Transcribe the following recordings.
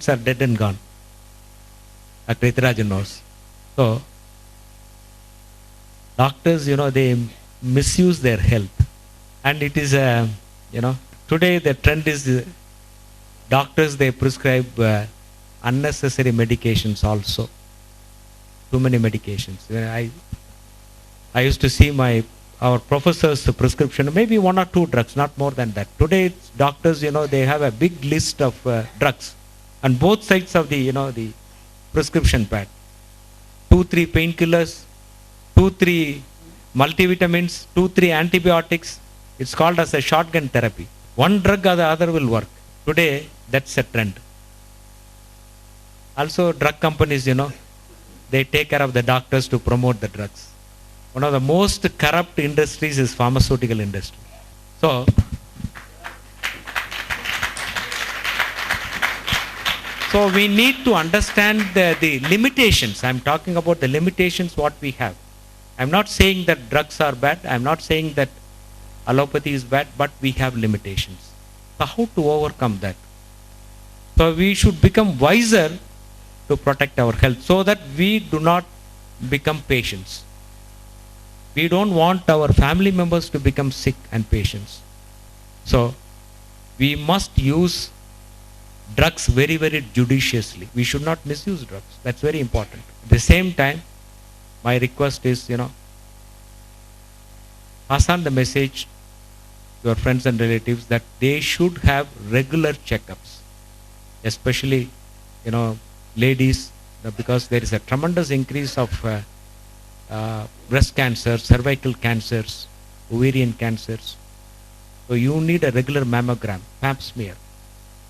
kids are dead and gone. Dr. Ithirajan knows. So, doctors, they misuse their health. And it is, today the trend is doctors, they prescribe unnecessary medications also. Too many medications. I used to see our professor's prescription, maybe 1 or 2 drugs, not more than that. Today, doctors, they have a big list of drugs on both sides of the prescription pad. 2-3 painkillers, 2-3 multivitamins, 2-3 antibiotics. It's called as a shotgun therapy. One drug or the other will work. Today, that's a trend. Also, drug companies, they take care of the doctors to promote the drugs. One of the most corrupt industries is pharmaceutical industry. So we need to understand the limitations. I'm talking about the limitations what we have. I'm not saying that drugs are bad. I'm not saying that allopathy is bad, but we have limitations. So how to overcome that? So we should become wiser to protect our health so that we do not become patients. We don't want our family members to become sick and patients. So we must use drugs very, very judiciously. We should not misuse drugs. That's very important. At the same time, my request is, pass on the message to your friends and relatives that they should have regular checkups, especially, ladies, because there is a tremendous increase of breast cancer, cervical cancers, ovarian cancers. So you need a regular mammogram, pap smear,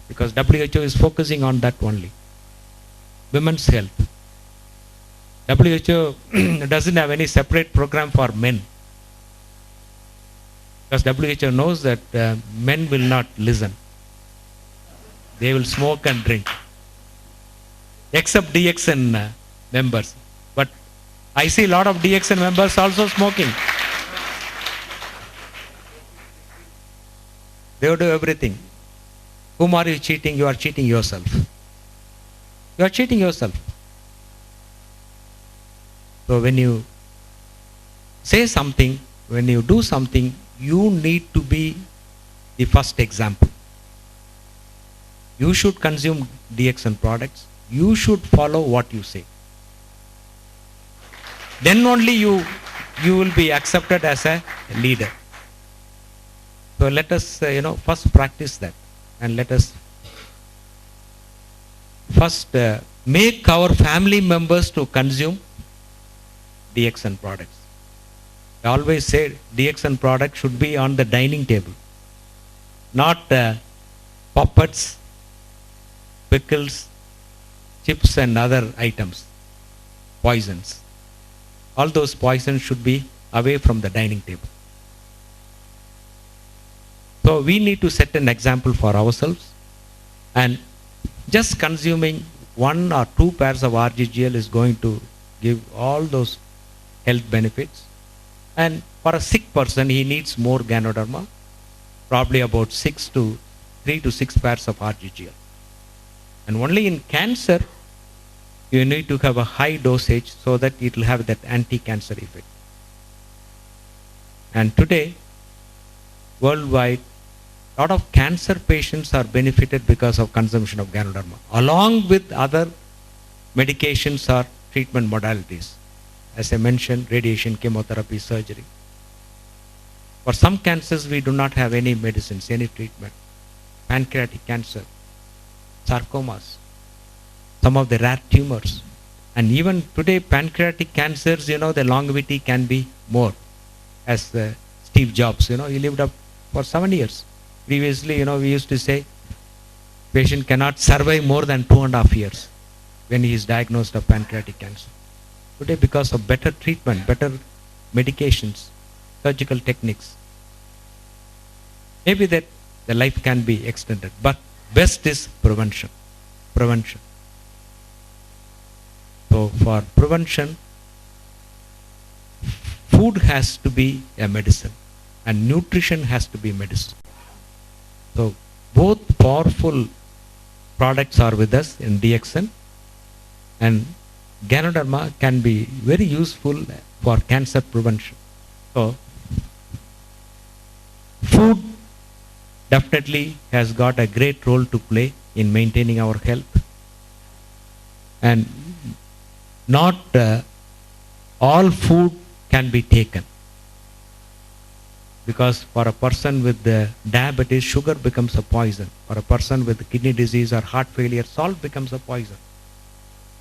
because WHO is focusing on that only. Women's health. WHO doesn't have any separate program for men, because WHO knows that men will not listen. They will smoke and drink, except DXN members. But I see a lot of DXN members also smoking. They will do everything. Whom are you cheating? You are cheating yourself. You are cheating yourself. So when you say something, when you do something, you need to be the first example. You should consume DXN products. You should follow what you say. Then only you will be accepted as a leader. So let us, first practice that, and let us first make our family members to consume DXN products. I always say DXN product should be on the dining table, not puppets, pickles, chips and other items, poisons. All those poisons should be away from the dining table. So we need to set an example for ourselves, and just consuming 1 or 2 pairs of RGGL is going to give all those health benefits. And for a sick person, he needs more Ganoderma, probably about 3 to 6 pairs of RGGL. And only in cancer, you need to have a high dosage so that it will have that anti-cancer effect. And today, worldwide, a lot of cancer patients are benefited because of consumption of Ganoderma, along with other medications or treatment modalities. As I mentioned, radiation, chemotherapy, surgery. For some cancers, we do not have any medicines, any treatment. Pancreatic cancer, sarcomas, some of the rare tumors. And even today, pancreatic cancers, the longevity can be more. As Steve Jobs, he lived up for 7 years. Previously, we used to say, patient cannot survive more than 2.5 years when he is diagnosed of pancreatic cancer. Today, because of better treatment, better medications, surgical techniques, maybe that the life can be extended. But best is prevention. Prevention. So for prevention, food has to be a medicine, and nutrition has to be medicine. So both powerful products are with us in DXN, and Ganoderma can be very useful for cancer prevention. So, food definitely has got a great role to play in maintaining our health, and not all food can be taken, because for a person with diabetes, sugar becomes a poison. For a person with kidney disease or heart failure, salt becomes a poison.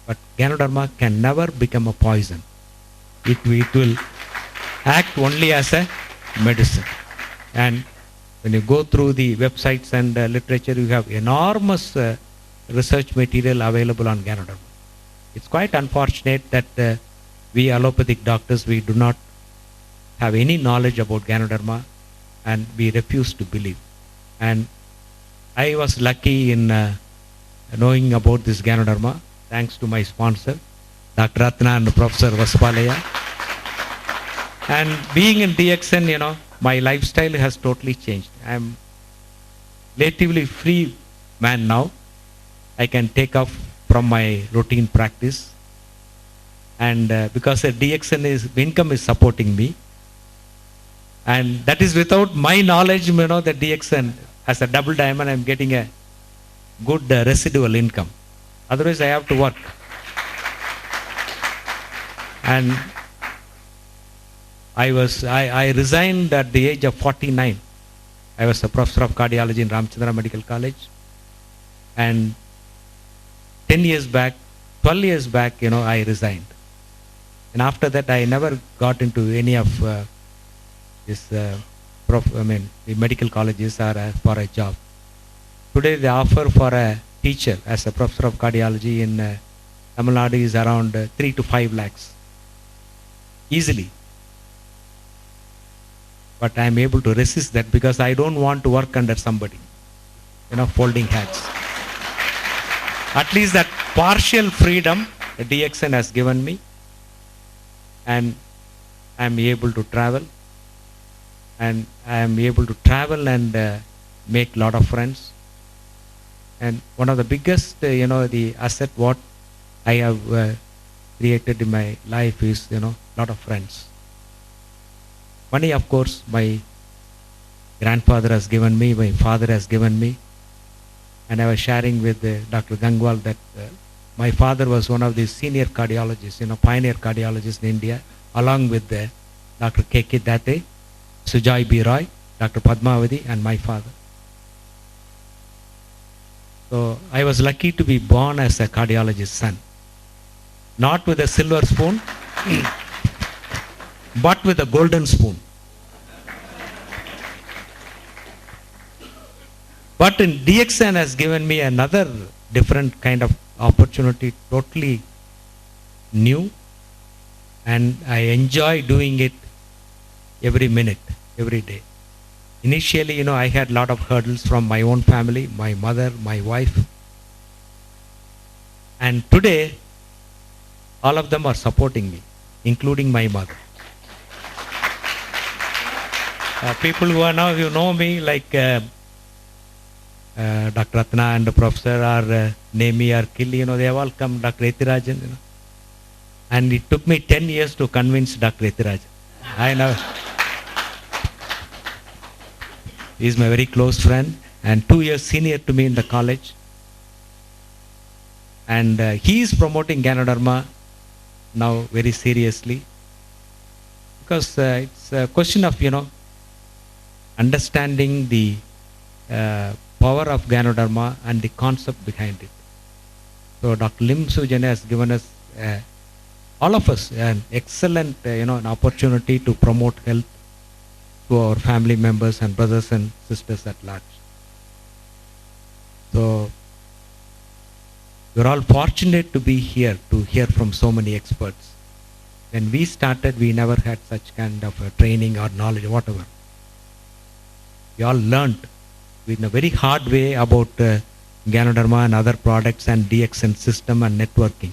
But Ganoderma can never become a poison. It will act only as a medicine. And when you go through the websites and literature, you have enormous research material available on Ganoderma. It's quite unfortunate that we allopathic doctors, we do not have any knowledge about Ganoderma, and we refuse to believe. And I was lucky in knowing about this Ganoderma thanks to my sponsor, Dr. Ratna and Professor Vasupalaya. And being in DXN, my lifestyle has totally changed. I'm relatively free man now. I can take off from my routine practice, and because DXN income is supporting me, and that is without my knowledge, that DXN has a double diamond, I'm getting a good residual income. Otherwise I have to work. And I resigned at the age of 49. I was a professor of cardiology in Ramchandra Medical College, and 12 years back, I resigned. And after that, I never got into any of the medical colleges or for a job. Today, the offer for a teacher as a professor of cardiology in Tamil Nadu is around 3 to 5 lakhs, easily. But I am able to resist that because I don't want to work under somebody, folding hats. At least that partial freedom the DXN has given me, and I am able to travel, and make a lot of friends. And one of the biggest, the asset what I have created in my life is, lot of friends. Money, of course, my grandfather has given me, my father has given me. And I was sharing with Dr. Gangwal that my father was one of the senior cardiologists, pioneer cardiologists in India, along with Dr. K.K. Date, Sujai B. Roy, Dr. Padmavati, and my father. So I was lucky to be born as a cardiologist's son. Not with a silver spoon, but with a golden spoon. But in DXN has given me another different kind of opportunity, totally new, and I enjoy doing it every minute, every day. Initially, I had a lot of hurdles from my own family, my mother, my wife. And today, all of them are supporting me, including my mother. People who are now, you know me, like Dr. Ratna and the professor, or Nemi or Killi, they have all come, Dr. Ethirajan, And it took me 10 years to convince Dr. Ethirajan. I know. He's my very close friend and 2 years senior to me in the college. And he is promoting Ganoderma now very seriously, because it's a question of, understanding the power of Ganoderma and the concept behind it. So Dr. Lim Sujan has given us, all of us, an excellent, an opportunity to promote health to our family members and brothers and sisters at large. So we're all fortunate to be here to hear from so many experts. When we started, we never had such kind of training or knowledge, whatever. We all learned in a very hard way about Ganoderma and other products and DXN system and networking.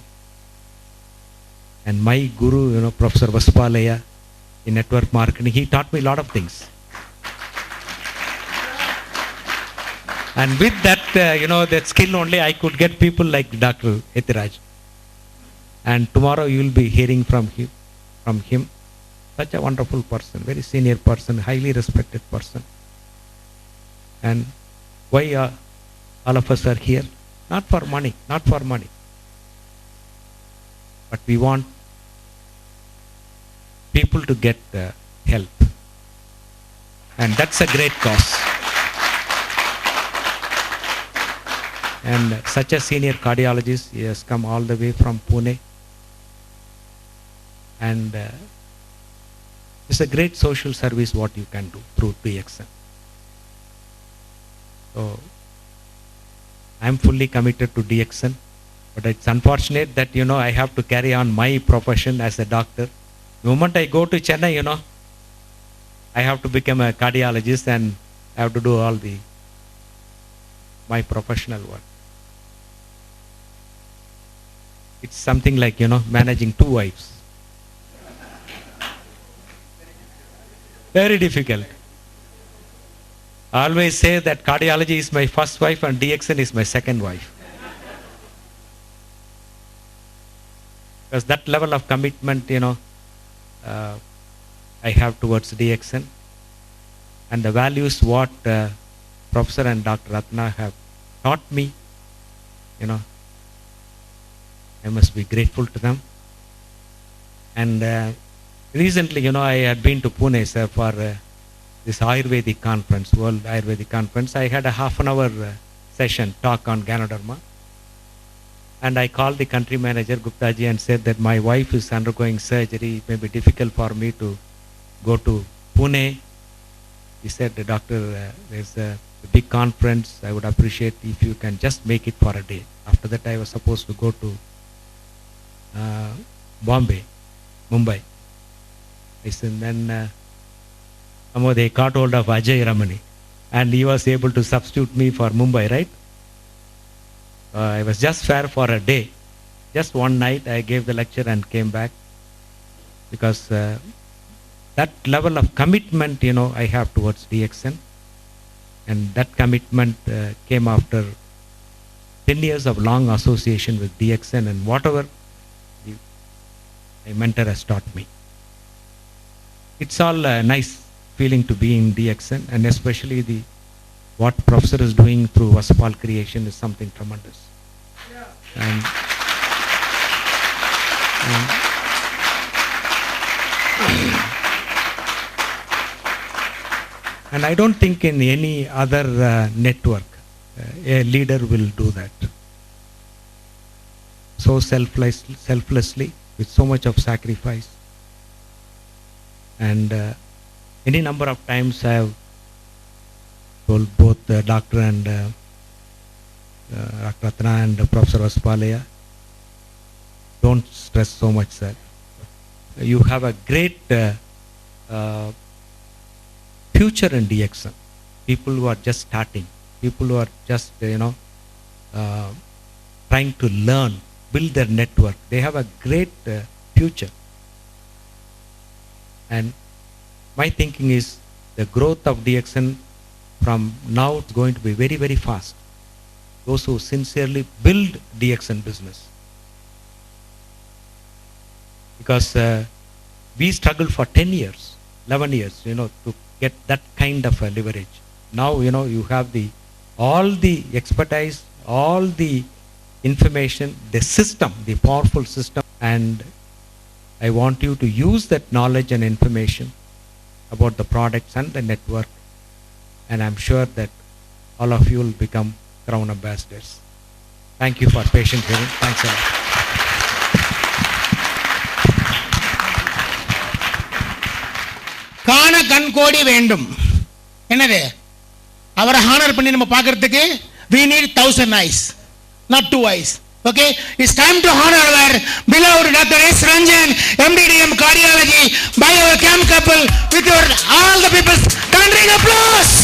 And my guru, Professor Vasupalaya, in network marketing, he taught me a lot of things. And with that, that skill only, I could get people like Dr. Ethiraj. And tomorrow you will be hearing from him. Such a wonderful person, very senior person, highly respected person. And why all of us are here? Not for money, but we want people to get help. And that's a great cause. And such a senior cardiologist, he has come all the way from Pune. And it's a great social service what you can do through DXN. So I'm fully committed to DXN, but it's unfortunate that I have to carry on my profession as a doctor. The moment I go to Chennai, I have to become a cardiologist and I have to do all my professional work. It's something like managing 2 wives. Very difficult. I always say that cardiology is my first wife and DXN is my second wife. Because that level of commitment, I have towards DXN. And the values what Professor and Dr. Ratna have taught me, I must be grateful to them. And recently, I had been to Pune, sir, for this Ayurvedic conference, World Ayurvedic Conference. I had a half-an-hour session, talk on Ganoderma. And I called the country manager, Guptaji, and said that my wife is undergoing surgery. It may be difficult for me to go to Pune. He said, Doctor, there's a big conference. I would appreciate if you can just make it for a day. After that, I was supposed to go to Mumbai. I said, then they caught hold of Ajay Ramani, and he was able to substitute me for Mumbai, right? I was just fair for a day. Just one night I gave the lecture and came back, because that level of commitment, I have towards DXN, and that commitment came after 10 years of long association with DXN and whatever my mentor has taught me. It's all a nice feeling to be in DXN, and especially what Professor is doing through Vasapal Creation is something tremendous. Yeah. And I don't think in any other network a leader will do that so selflessly, with so much of sacrifice. And any number of times I have told both the doctor and Dr. Ratna and Professor Vasapalaya, don't stress so much, sir. You have a great future in DXN. People who are just starting, people who are just trying to learn, build their network, they have a great future. And my thinking is the growth of DXN from now is going to be very, very fast. Those who sincerely build DXN business. Because we struggled for 10 years, 11 years, to get that kind of a leverage. Now, you have all the expertise, all the information, the system, the powerful system, and I want you to use that knowledge and information about the products and the network, and I'm sure that all of you will become Crown Ambassadors. Thank you for patient hearing. Thanks a lot. காண கண் கோடி வேண்டும். என்னது? அவரை honour பண்ணி நம்ம பார்க்கிறதுக்கு we need 1000 eyes, not 2 eyes. Okay, it's time to honor our beloved Dr. S. Ranjan, MDDM Cardiology, by our camp couple with your all the people's thundering applause.